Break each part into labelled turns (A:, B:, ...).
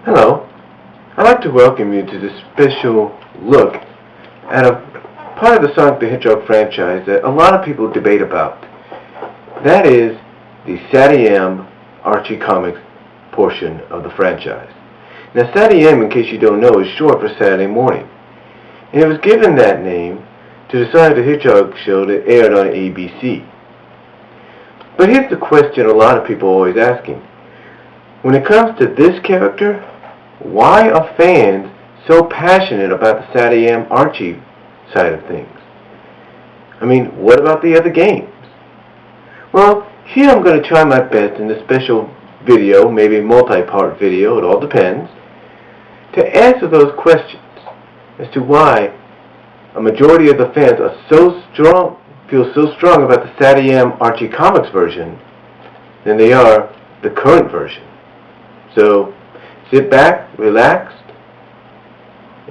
A: Hello, I'd like to welcome you to this special look at a part of the Sonic the Hedgehog franchise that a lot of people debate about. That is the SatAM Archie Comics portion of the franchise. Now SatAM, in case you don't know, is short for Saturday morning. And it was given that name to the Sonic the Hedgehog show that aired on ABC. But here's the question a lot of people are always asking. When it comes to this character, why are fans so passionate about the SatAM Archie side of things? I mean, what about the other games? Well, here I'm going to try my best in this special video, maybe multi-part video, it all depends, to answer those questions as to why a majority of the fans are feel so strong about the SatAM Archie Comics version than they are the current version. So, sit back, relax,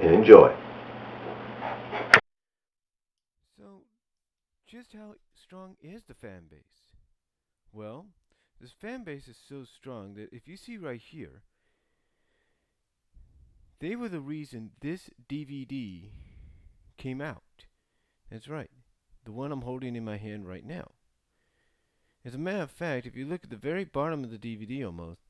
A: and enjoy.
B: So, just how strong is the fan base? Well, this fan base is so strong that if you see right here, they were the reason this DVD came out. That's right, the one I'm holding in my hand right now. As a matter of fact, if you look at the very bottom of the DVD almost,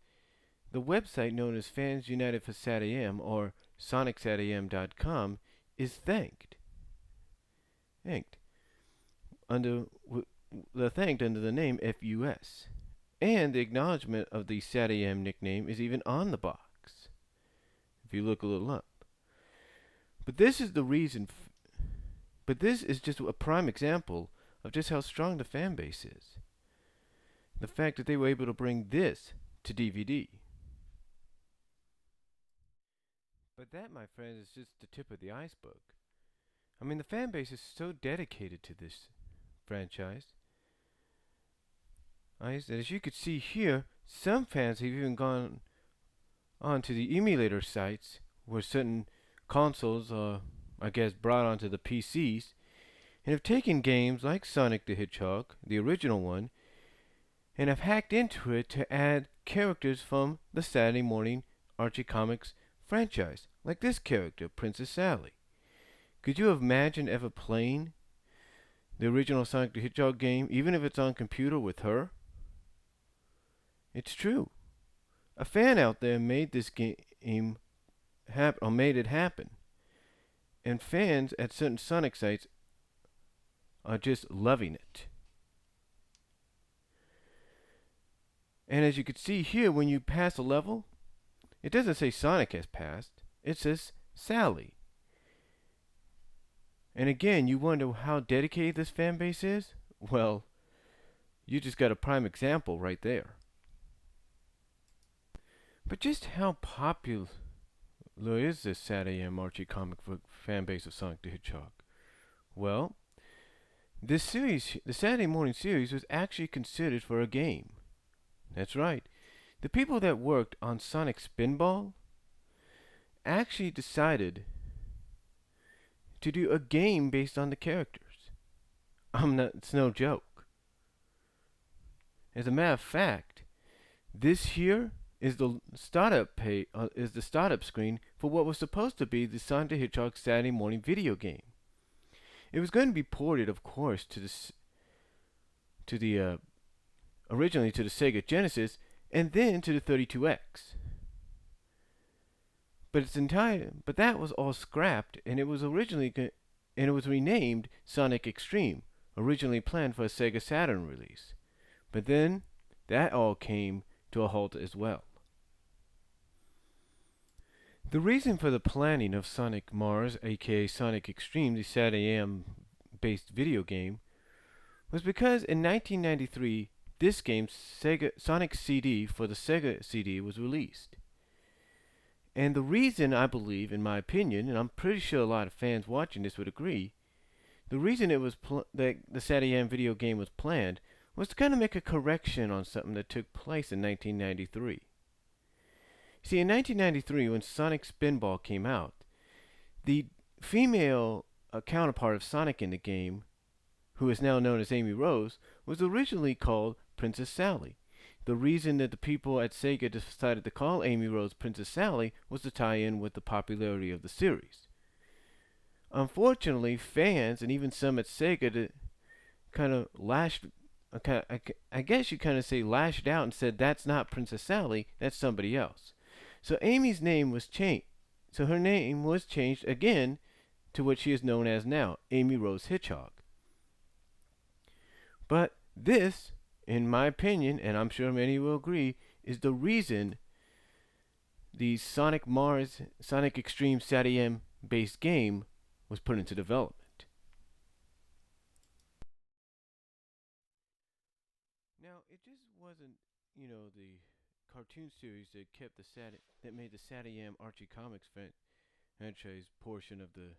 B: the website known as Fans United for SatAM or SonicSatAM.com is thanked under the name FUS, and the acknowledgement of the SatAM nickname is even on the box. If you look a little up, but this is the reason. But this is just a prime example of just how strong the fan base is. The fact that they were able to bring this to DVD. But that, my friends, is just the tip of the iceberg. I mean, the fan base is so dedicated to this franchise. As you could see here, some fans have even gone on to the emulator sites where certain consoles are, I guess, brought onto the PCs and have taken games like Sonic the Hedgehog, the original one, and have hacked into it to add characters from the Saturday morning Archie Comics franchise, like this character, Princess Sally. Could you have imagined ever playing the original Sonic the Hedgehog game, even if it's on computer, with her? It's true. A fan out there made this game happen, or made it happen. And fans at certain Sonic sites are just loving it. And as you can see here, when you pass a level, it doesn't say Sonic has passed, it says Sally. And again, you wonder how dedicated this fan base is? Well, you just got a prime example right there. But just how popular is this SatAM Archie comic book fan base of Sonic the Hedgehog? Well, this series, the Saturday morning series, was actually considered for a game. That's right. The people that worked on Sonic Spinball actually decided to do a game based on the characters. It's no joke. As a matter of fact, this here is the startup screen for what was supposed to be the Sonic the Hedgehog Saturday morning video game. It was going to be ported, of course, originally to the Sega Genesis and then to the 32X. But that was all scrapped, and it was renamed Sonic Extreme, originally planned for a Sega Saturn release. But then that all came to a halt as well. The reason for the planning of Sonic Mars, aka Sonic Extreme, the SatAM based video game, was because in 1993 this game's Sonic CD for the Sega CD was released. And the reason, I believe, in my opinion, and I'm pretty sure a lot of fans watching this would agree, the reason it was that the SatAM video game was planned was to kind of make a correction on something that took place in 1993. See, in 1993, when Sonic Spinball came out, the female counterpart of Sonic in the game, who is now known as Amy Rose, was originally called Princess Sally. the reason that the people at Sega decided to call Amy Rose Princess Sally was to tie in with the popularity of the series. Unfortunately, fans and even some at Sega kind of lashed, I guess you kind of say lashed out and said that's not Princess Sally, that's somebody else. So Amy's name was changed. So her name was changed again to what she is known as now, Amy Rose Hedgehog. But this, in my opinion, and I'm sure many will agree, is the reason the Sonic Extreme SatAM based game was put into development. Now, it just wasn't, the cartoon series that made the SatAM Archie Comics franchise portion of the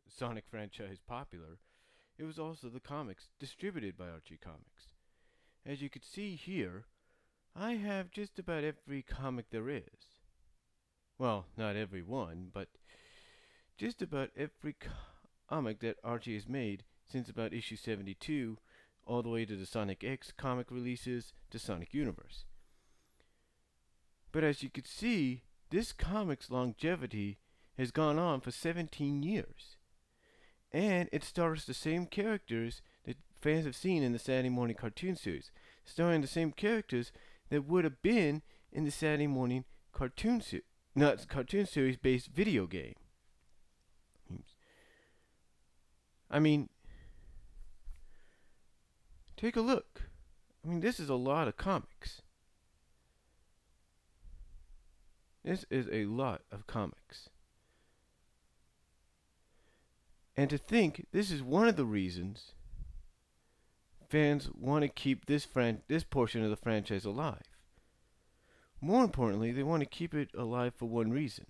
B: Sonic franchise popular. It was also the comics distributed by Archie Comics. As you can see here, I have just about every comic there is. Well, not every one, but just about every comic that Archie has made since about issue 72, all the way to the Sonic X comic releases to Sonic Universe. But as you can see, this comic's longevity has gone on for 17 years. And it stars the same characters that fans have seen in the Saturday morning cartoon series, starring the same characters that would have been in the Saturday morning cartoon series based video game. I mean, take a look. I mean, this is a lot of comics. This is a lot of comics. And to think this is one of the reasons fans want to keep this portion of the franchise alive. More importantly, they want to keep it alive for one reason.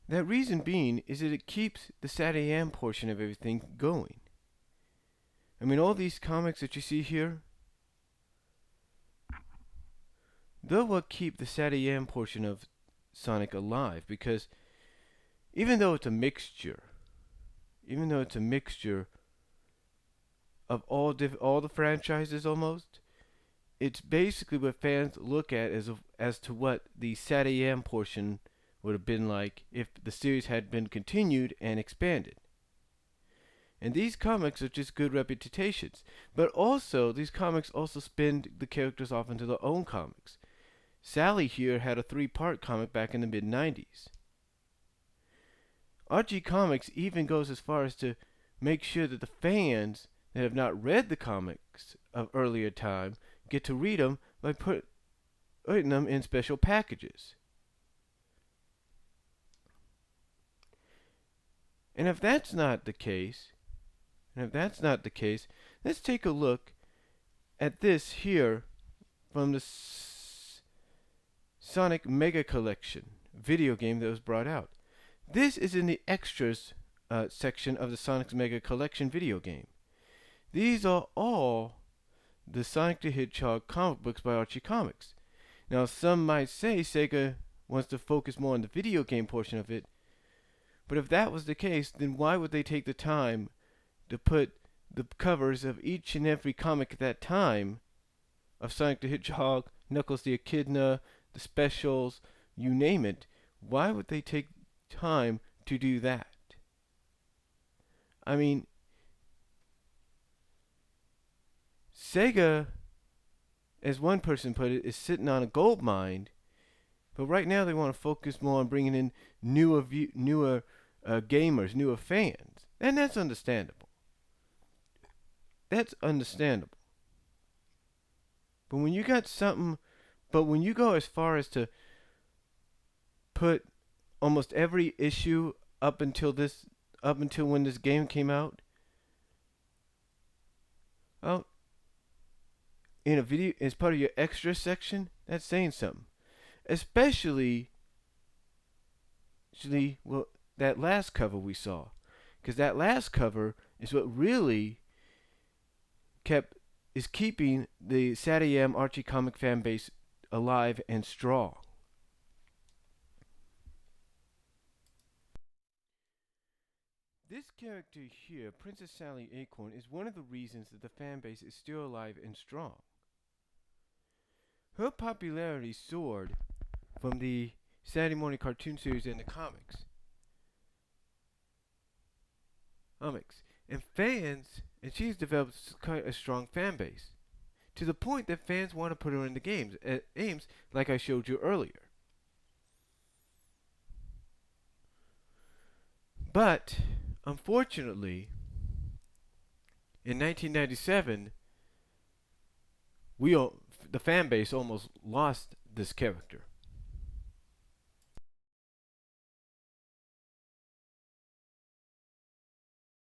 B: That reason being is that it keeps the SatAM portion of everything going. I mean, all these comics that you see here, they're what keep the SatAM portion of Sonic alive, because even though it's a mixture of all the franchises almost, it's basically what fans look at as to what the SatAM portion would have been like if the series had been continued and expanded. And these comics are just good reputations, but also these comics also spin the characters off into their own comics. Sally here had a 3-part comic back in the mid-90s. Archie Comics even goes as far as to make sure that the fans that have not read the comics of earlier time get to read them by putting them in special packages. And if that's not the case, let's take a look at this here from the Sonic Mega Collection video game that was brought out. This is in the extras section of the Sonic Mega Collection video game. These are all the Sonic the Hedgehog comic books by Archie Comics. Now, some might say Sega wants to focus more on the video game portion of it, but if that was the case, then why would they take the time to put the covers of each and every comic at that time of Sonic the Hedgehog, Knuckles the Echidna, the specials, you name it? Why would they take time to do that? I mean, Sega, as one person put it, is sitting on a gold mine, but right now they want to focus more on bringing in newer gamers, newer fans, and that's understandable. But when you go as far as to put almost every issue up until when this game came out in a video as part of your extra section, that's saying something. Especially that last cover we saw, because that last cover is what really is keeping the SatAM Archie comic fan base alive and strong. This character here, Princess Sally Acorn, is one of the reasons that the fan base is still alive and strong. Her popularity soared from the Saturday morning cartoon series and the comics. And she's developed quite a strong fan base, to the point that fans want to put her in the games, like I showed you earlier. But, unfortunately, in 1997, the fan base almost lost this character.